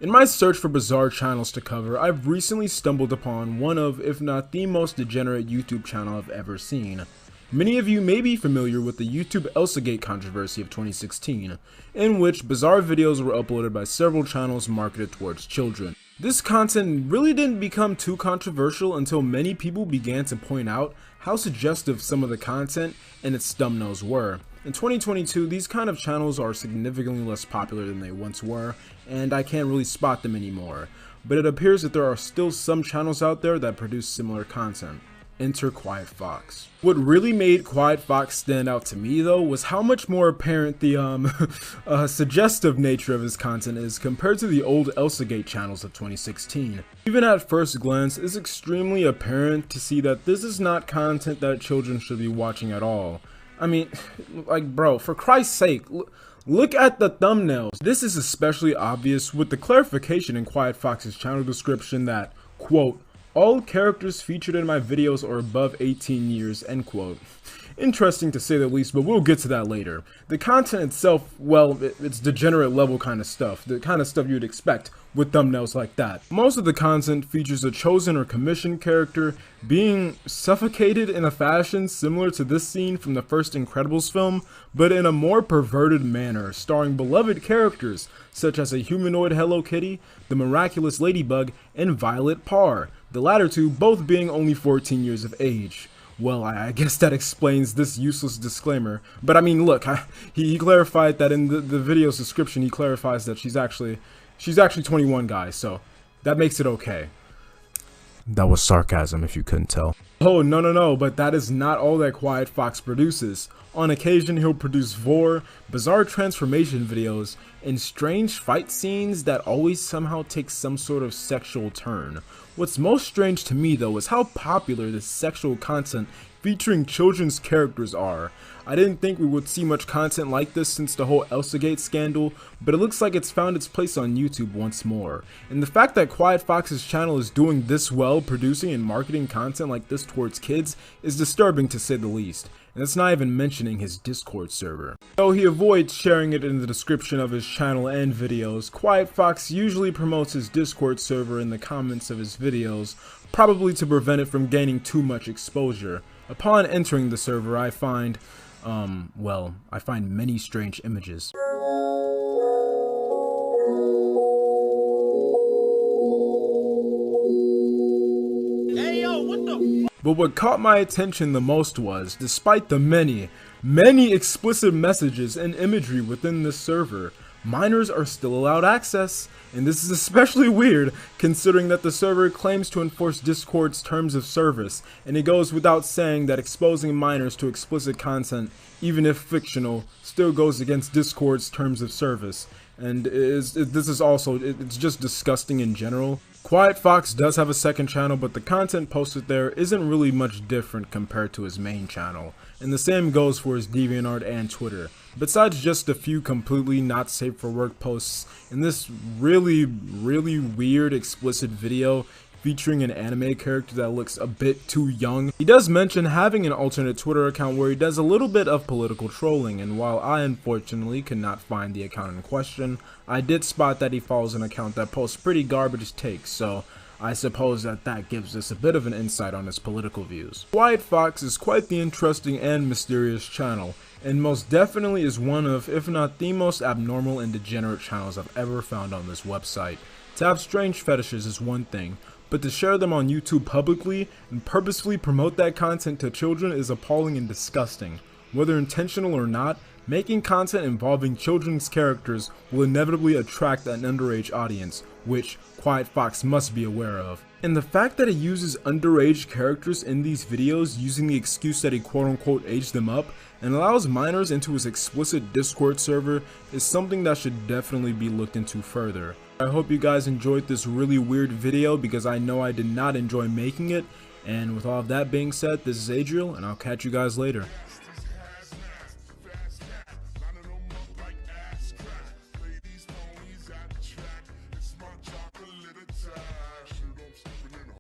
In my search for bizarre channels to cover, I've recently stumbled upon one of, if not the most degenerate YouTube channel I've ever seen. Many of you may be familiar with the YouTube ElsaGate controversy of 2016, in which bizarre videos were uploaded by several channels marketed towards children. This content really didn't become too controversial until many people began to point out how suggestive some of the content and its thumbnails were. In 2022, these kind of channels are significantly less popular than they once were, and I can't really spot them anymore. But it appears that there are still some channels out there that produce similar content. Enter QuietFox. What really made QuietFox stand out to me though was how much more apparent the suggestive nature of his content is compared to the old ElsaGate channels of 2016. Even at first glance, it's extremely apparent to see that this is not content that children should be watching at all. I mean, like bro, for Christ's sake, look at the thumbnails. This is especially obvious with the clarification in QuietFox's channel description that, quote, "All characters featured in my videos are above 18 years, end quote." Interesting to say the least, but we'll get to that later. The content itself, well, it's degenerate level kind of stuff, the kind of stuff you'd expect with thumbnails like that. Most of the content features a chosen or commissioned character being suffocated in a fashion similar to this scene from the first Incredibles film, but in a more perverted manner, starring beloved characters such as a humanoid Hello Kitty, the miraculous Ladybug, and Violet Parr, the latter two both being only 14 years of age. Well, I guess that explains this useless disclaimer, but I mean, look, he clarified that in the video's description. He clarifies that she's actually 21, guys, so that makes it okay. That was sarcasm, if you couldn't tell. Oh, no, but that is not all that QuietFox produces. On occasion, he'll produce vor, bizarre transformation videos, and strange fight scenes that always somehow take some sort of sexual turn. What's most strange to me, though, is how popular this sexual content featuring children's characters are. I didn't think we would see much content like this since the whole ElsaGate scandal, but it looks like it's found its place on YouTube once more. And the fact that QuietFox's channel is doing this well, producing and marketing content like this towards kids, is disturbing to say the least. And that's not even mentioning his Discord server. Though he avoids sharing it in the description of his channel and videos, QuietFox usually promotes his Discord server in the comments of his videos, probably to prevent it from gaining too much exposure. Upon entering the server, I find many strange images. But what caught my attention the most was, despite the many explicit messages and imagery within this server, minors are still allowed access. And this is especially weird considering that the server claims to enforce Discord's terms of service, and it goes without saying that exposing minors to explicit content, even if fictional, still goes against Discord's terms of service. And it's just disgusting in general. QuietFox does have a second channel, but the content posted there isn't really much different compared to his main channel, and the same goes for his DeviantArt and Twitter. Besides just a few completely not safe for work posts, in this really weird explicit video featuring an anime character that looks a bit too young, he does mention having an alternate Twitter account where he does a little bit of political trolling, and while I unfortunately could not find the account in question, I did spot that he follows an account that posts pretty garbage takes, so I suppose that gives us a bit of an insight on his political views. QuietFox is quite the interesting and mysterious channel, and most definitely is one of, if not the most abnormal and degenerate channels I've ever found on this website. To have strange fetishes is one thing, but to share them on YouTube publicly and purposefully promote that content to children is appalling and disgusting. Whether intentional or not, making content involving children's characters will inevitably attract an underage audience, which QuietFox must be aware of. And the fact that he uses underage characters in these videos using the excuse that he quote-unquote aged them up and allows minors into his explicit Discord server is something that should definitely be looked into further. I hope you guys enjoyed this really weird video because I know I did not enjoy making it, and with all of that being said, this is Ayydriel, and I'll catch you guys later.